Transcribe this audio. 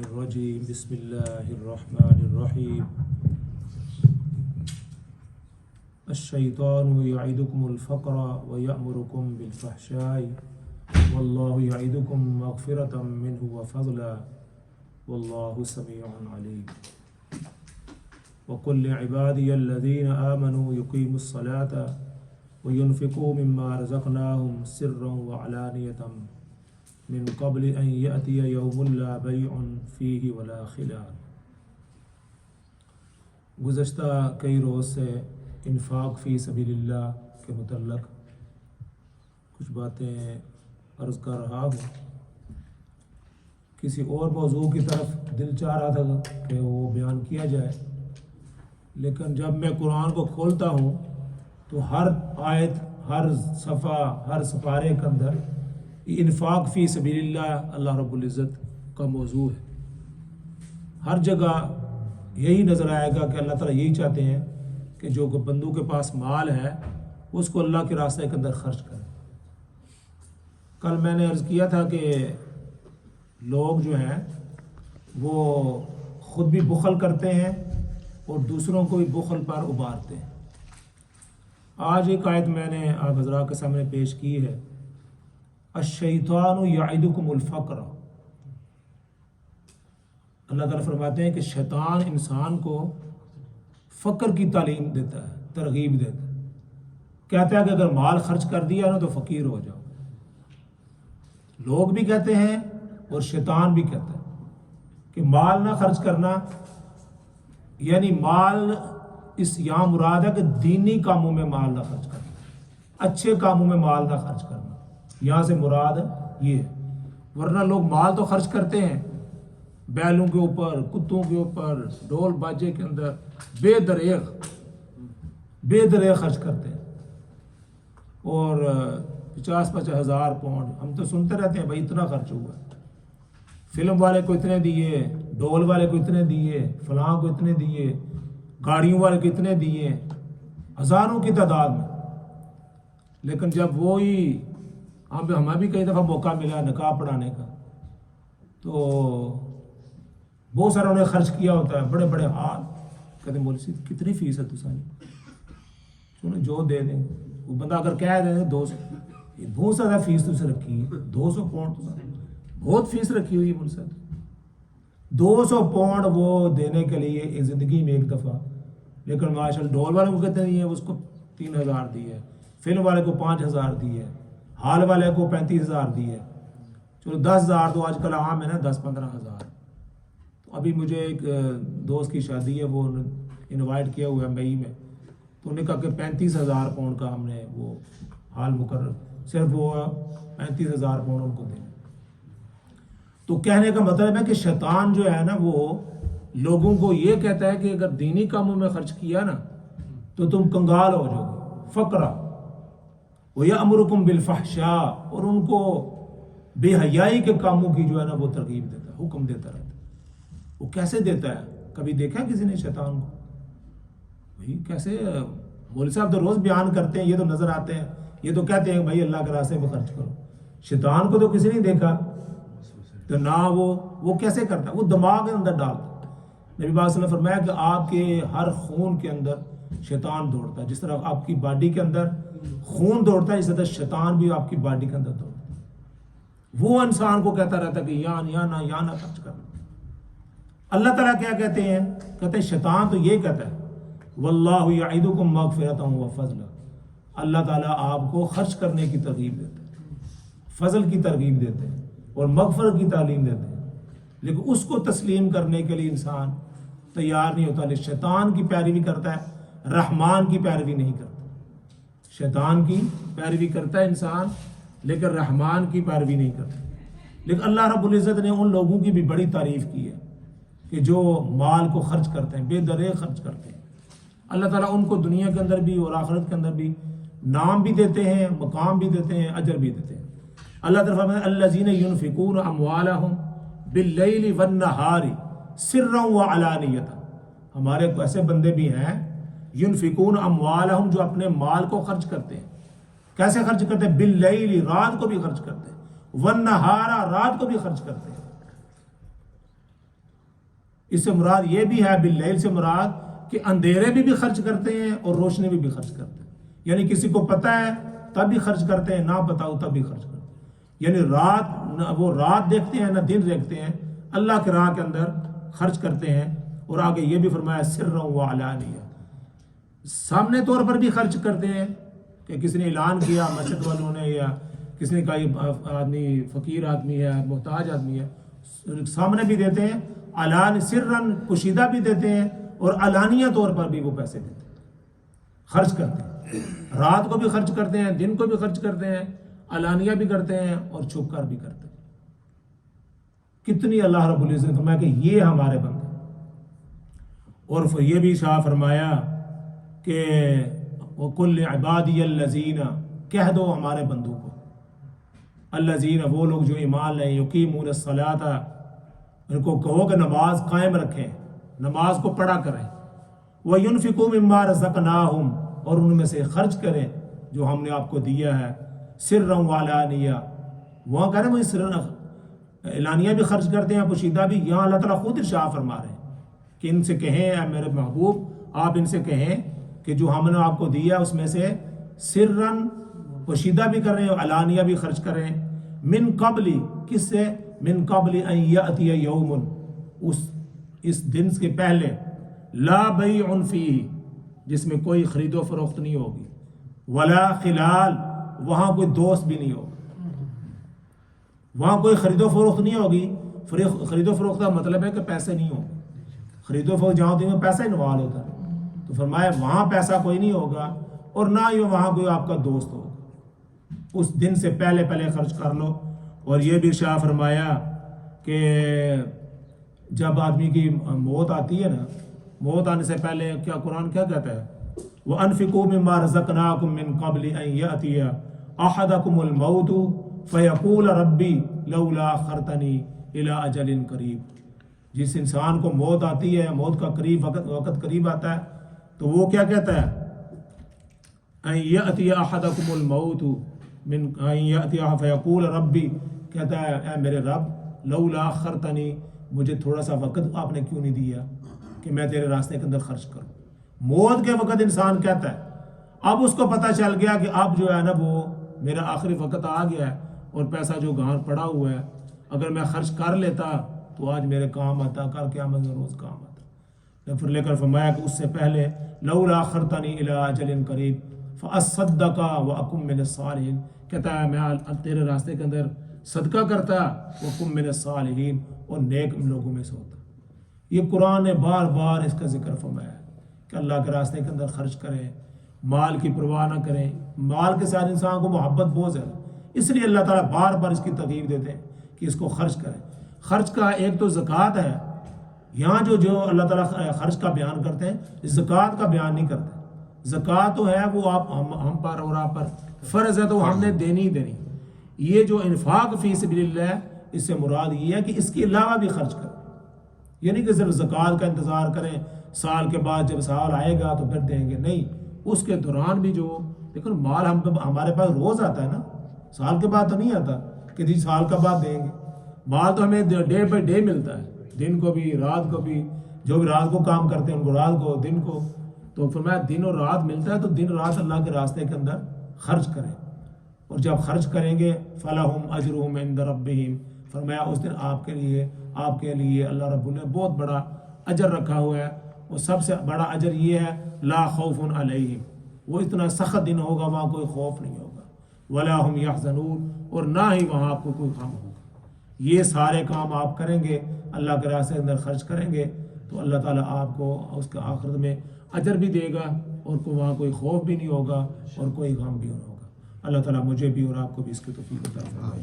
الرجيم بسم الله الرحمن الرحيم الشيطان يعدكم الفقر ويأمركم بالفحشاء والله يعدكم مغفرة منه وفضلا والله سميع عليم وقل لعبادي الذين آمنوا يقيموا الصلاة وينفقوا مما رزقناهم سرا وعلانية من قبل ان یأتی یوم لا بیع فیہ ولا خلال۔ گزشتہ کئی روز سے انفاق فی سبیل اللہ کے متعلق کچھ باتیں عرض کر رہا ہوں۔ کسی اور موضوع کی طرف دل چاہ رہا تھا کہ وہ بیان کیا جائے، لیکن جب میں قرآن کو کھولتا ہوں تو ہر آیت، ہر صفحہ، ہر سپارے کے اندر انفاق فی سبیل اللہ اللہ رب العزت کا موضوع ہے۔ ہر جگہ یہی نظر آئے گا کہ اللہ تعالیٰ یہی چاہتے ہیں کہ جو بندوں کے پاس مال ہے اس کو اللہ کے راستے کے اندر خرچ کریں۔ کل میں نے عرض کیا تھا کہ لوگ جو ہیں وہ خود بھی بخل کرتے ہیں اور دوسروں کو بھی بخل پر ابھارتے ہیں۔ آج ایک آیت میں نے آپ حضرات کے سامنے پیش کی ہے، الشیطان یعدکم الفقر۔ اللہ تعالیٰ فرماتے ہیں کہ شیطان انسان کو فقر کی تعلیم دیتا ہے، ترغیب دیتا ہے، کہتا ہے کہ اگر مال خرچ کر دیا نا تو فقیر ہو جاؤ۔ لوگ بھی کہتے ہیں اور شیطان بھی کہتا ہے کہ مال نہ خرچ کرنا، یعنی مال اس یہاں مراد ہے کہ دینی کاموں میں مال نہ خرچ کرنا، اچھے کاموں میں مال نہ خرچ کرنا، یہاں سے مراد یہ ہے۔ ورنہ لوگ مال تو خرچ کرتے ہیں بیلوں کے اوپر، کتوں کے اوپر، ڈھول باجے کے اندر بے دریغ خرچ کرتے ہیں، اور 50-50 ہزار پاؤنڈ ہم تو سنتے رہتے ہیں بھائی اتنا خرچ ہوا، فلم والے کو اتنے دیے، ڈھول والے کو اتنے دیے، فلاں کو اتنے دیے، گاڑیوں والے کو اتنے دیے، ہزاروں کی تعداد میں۔ لیکن جب وہی ہمیں بھی کئی دفعہ موقع ملا نکاح پڑھانے کا تو بہت سارا انہیں خرچ کیا ہوتا ہے، بڑے بڑے حال، کہتے ہیں مولوی صاحب کتنی فیس ہے تسانی، جو دے دیں۔ وہ بندہ اگر کہہ دیں 200، بہت زیادہ فیس تو سے رکھی ہے، 200 پاؤنڈ بہت فیس رکھی ہوئی ہے مجھ سے، 200 پاؤنڈ وہ دینے کے لیے ایک زندگی میں ایک دفعہ۔ لیکن ماشاء اللہ ڈھول والے کو کہتے ہیں اس کو 3000 دی ہے، فلم والے کو 5000 دی ہے، ہال والے کو 35,000 دی ہے، چلو 10,000 تو آج کل عام ہے نا، 10-15 ہزار۔ تو ابھی مجھے ایک دوست کی شادی ہے، وہ انوائٹ کیا ہوا ہے مئی میں، تو انہوں نے کہا کہ 35,000 پاؤنڈ کا ہم نے وہ ہال مقرر، صرف وہ 35,000 پاؤنڈ ان کو دینا۔ تو کہنے کا مطلب ہے کہ شیطان جو ہے نا وہ لوگوں کو یہ کہتا ہے کہ اگر دینی کاموں میں خرچ کیا نا تو تم کنگال ہو جاؤ گے، فقرہ۔ وَيَأْمُرُكُمْ بِالْفَحْشَاءِ، اور ان کو بے حیائی کے کاموں کی جو ہے نا وہ ترغیب دیتا ہے، حکم دیتا رہتا ہے۔ وہ کیسے دیتا ہے؟ کبھی دیکھا کسی نے شیطان کو؟ بھائی کیسے؟ مولوی صاحب تو روز بیان کرتے ہیں، یہ تو نظر آتے ہیں، یہ تو کہتے ہیں بھائی اللہ کے راستے میں خرچ کرو۔ شیطان کو تو کسی نے دیکھا تو نہ وہ کیسے کرتا ہے؟ وہ دماغ کے اندر ڈالتا ہے۔ نبی پاک صلی اللہ علیہ وسلم نے فرمایا کہ آپ کے ہر خون کے اندر شیطان دوڑتا ہے، جس طرح آپ کی باڈی کے اندر خون دوڑتا ہے اس طرح شیطان بھی آپ کی باڈی کے اندر دوڑتا ہے۔ وہ انسان کو کہتا رہتا ہے کہ یا نہ خرچ کرنا۔ اللہ تعالیٰ کیا کہتے ہیں؟ کہتے ہیں شیطان تو یہ کہتا ہے واللہ یعدکم مغفرۃ وفضلا، اللہ تعالیٰ آپ کو خرچ کرنے کی ترغیب دیتے ہیں، فضل کی ترغیب دیتے ہیں اور مغفرت کی تعلیم دیتے ہیں، لیکن اس کو تسلیم کرنے کے لیے انسان تیار نہیں ہوتا، لیکن شیطان کی پیروی کرتا ہے، رحمان کی پیروی نہیں کرتا۔ شیطان کی پیروی کرتا ہے انسان لیکن رحمان کی پیروی نہیں کرتا۔ لیکن اللہ رب العزت نے ان لوگوں کی بھی بڑی تعریف کی ہے کہ جو مال کو خرچ کرتے ہیں، بے دریغ خرچ کرتے ہیں۔ اللہ تعالیٰ ان کو دنیا کے اندر بھی اور آخرت کے اندر بھی نام بھی دیتے ہیں، مقام بھی دیتے ہیں، اجر بھی دیتے ہیں۔ اللہ تعالیٰ فرماتے ہیں الذین ینفقون اموالہم باللیل والنہار سرا وعلانیۃ، ہمارے ایسے بندے بھی ہیں ینفقون اموالہم جو اپنے مال کو خرچ کرتے ہیں۔ کیسے خرچ کرتے ہیں؟ باللیل، رات کو بھی خرچ کرتے ہیں، والنہار، رات کو بھی خرچ کرتے ہیں۔ اس سے مراد یہ بھی ہے باللیل سے مراد کہ اندھیرے بھی خرچ کرتے ہیں اور روشنی بھی خرچ کرتے ہیں. یعنی کسی کو پتہ ہے تب بھی خرچ کرتے ہیں, نہ بتاؤ تب بھی خرچ کرتے ہیں. یعنی وہ رات دیکھتے ہیں نہ دن دیکھتے ہیں, اللہ کے راہ کے اندر خرچ کرتے ہیں. اور آگے یہ بھی فرمایا سرا و علانیہ, سامنے طور پر بھی خرچ کرتے ہیں کہ کسی نے اعلان کیا مسجد والوں نے, یا کسی نے کہا یہ آدمی فقیر آدمی ہے, محتاج آدمی ہے, سامنے بھی دیتے ہیں. علان سرن کشیدہ بھی دیتے ہیں, اور علانیہ طور پر بھی وہ پیسے دیتے ہیں, خرچ کرتے ہیں. رات کو بھی خرچ کرتے ہیں, دن کو بھی خرچ کرتے ہیں, علانیہ بھی کرتے ہیں اور چھپ کر بھی کرتے ہیں. کتنی اللہ رب العزت نے فرمایا کہ یہ ہمارے بندے. اور یہ بھی شاہ فرمایا کہ وَقُلْ عِبَادِيَ الَّذِينَ, کہہ دو ہمارے بندوں کو, الَّذِينَ وہ لوگ جو ایمان لائیں, يُقِيمُونَ الصَّلَاةَ ان کو کہو کہ نماز قائم رکھیں, نماز کو پڑھا کریں. وَيُنْفِقُوا مِمَّا رَزَقْنَاهُمْ اور ان میں سے خرچ کریں جو ہم نے آپ کو دیا ہے. سرا وعلانیہ, وہاں کہہ رہے ہیں وہ سرا اعلانیہ بھی خرچ کرتے ہیں, پوشیدہ بھی. یہاں اللہ تعالیٰ خود ارشاد فرما رہے ہیں کہ ان سے کہیں اے میرے محبوب, آپ ان سے کہیں کہ جو ہم نے آپ کو دیا اس میں سے سرن پوشیدہ بھی کریں, علانیہ بھی خرچ کریں. من قبل, کس سے؟ من قبل ان یأتی یوم, اس دن کے پہلے, لا بیع فیہ, جس میں کوئی خرید و فروخت نہیں ہوگی, ولا خلال, وہاں کوئی دوست بھی نہیں ہوگا, وہاں کوئی خرید و فروخت نہیں ہوگی. خرید و فروخت کا مطلب ہے کہ پیسے نہیں ہوں گے. خرید و فروخت جہاں ہوتی ہے پیسہ انوالو ہوتا ہے, تو فرمایا وہاں پیسہ کوئی نہیں ہوگا, اور نہ ہی وہاں کوئی آپ کا دوست ہوگا. اس دن سے پہلے خرچ کر لو. اور یہ بھی شاہ فرمایا کہ جب آدمی کی موت آتی ہے نا, موت آنے سے پہلے کیا قرآن کیا کہتا ہے؟ وَأَنفِقُوا مِمَّا رَزَقْنَاكُم مِّن قَبْلِ أَن يَأْتِيَ أَحَدَكُمُ الْمَوْتُ فَيَقُولَ رَبِّي لَوْلَا أَخَّرْتَنِي إِلَىٰ أَجَلٍ قَرِيبٍ. جس انسان کو موت آتی ہے, موت کا وقت قریب آتا ہے, تو وہ کیا کہتا ہے؟ أَن يَأْتِيَ أَحَدَكُمُ الْمَوْتُ مِن أَن يَأْتِيَ فَيَقُولَ رَبِّي, کہتا ہے اے میرے رب, لولا اخرتنی, مجھے تھوڑا سا وقت آپ نے کیوں نہیں دیا کہ میں تیرے راستے کے اندر خرچ کروں. موت کے وقت انسان کہتا ہے. اب اس کو پتہ چل گیا کہ اب جو ہے نا وہ میرا آخری وقت آ گیا ہے, اور پیسہ جو گھر پڑا ہوا ہے اگر میں خرچ کر لیتا تو آج میرے کام آتا, کل قیامت میں روز کام آتا. پھر لے کر فرمایا کہ اس سے پہلے لولا اخرتنی الی اجل قریب فاصدق واکن من الصالحین, کہتا ہے میں تیرے راستے کے اندر صدقہ کرتا واکن من الصالحین, اور نیک لوگوں میں سے ہوتا. یہ قرآن نے بار بار اس کا ذکر فرمایا کہ اللہ کے راستے کے اندر خرچ کریں, مال کی پرواہ نہ کریں. مال کے ساتھ انسان کو محبت بہت زیادہ, اس لیے اللہ تعالیٰ بار بار اس کی ترغیب دیتے ہیں کہ اس کو خرچ کریں. خرچ کا ایک تو زکوٰۃ ہے, یہاں جو اللہ تعالیٰ خرچ کا بیان کرتے ہیں زکوٰۃ کا بیان نہیں کرتے. زکوٰۃ تو ہے وہ آپ ہم پر اور آپ پر فرض ہے, تو ہم نے دینی ہی دینی. یہ جو انفاق فی سبیل اللہ, اس سے مراد یہ ہے کہ اس کے علاوہ بھی خرچ کریں. یعنی کہ صرف زکوٰۃ کا انتظار کریں سال کے بعد جب سال آئے گا تو پھر دیں گے, نہیں. اس کے دوران بھی جو دیکھو مال ہمارے پاس روز آتا ہے نا, سال کے بعد تو نہیں آتا کہ جی سال کا بعد دیں گے. مال تو ہمیں ڈے بائی ڈے ملتا ہے, دن کو بھی رات کو بھی. جو بھی رات کو کام کرتے ہیں ان کو رات کو, دن کو. تو فرمایا دن اور رات ملتا ہے تو دن رات اللہ کے راستے کے اندر خرچ کریں. اور جب خرچ کریں گے فَلَهُمْ أَجْرُهُمْ عِنْدَ رَبِّهِمْ, فرمایا اس دن آپ کے لیے اللہ رب نے بہت بڑا اجر رکھا ہوا ہے. اور سب سے بڑا اجر یہ ہے لا خوف علیہم, وہ اتنا سخت دن ہوگا وہاں کوئی خوف نہیں ہوگا. ولا هم يحزنون, اور نہ ہی وہاں آپ کو کوئی غم ہوگا. یہ سارے کام آپ کریں گے, اللہ کے راستے کے اندر خرچ کریں گے, تو اللہ تعالیٰ آپ کو اس کے آخرت میں اجر بھی دے گا, اور وہاں کوئی خوف بھی نہیں ہوگا اور کوئی غم بھی نہیں ہوگا. اللہ تعالیٰ مجھے بھی اور آپ کو بھی اس کی توفیق عطا فرمائے.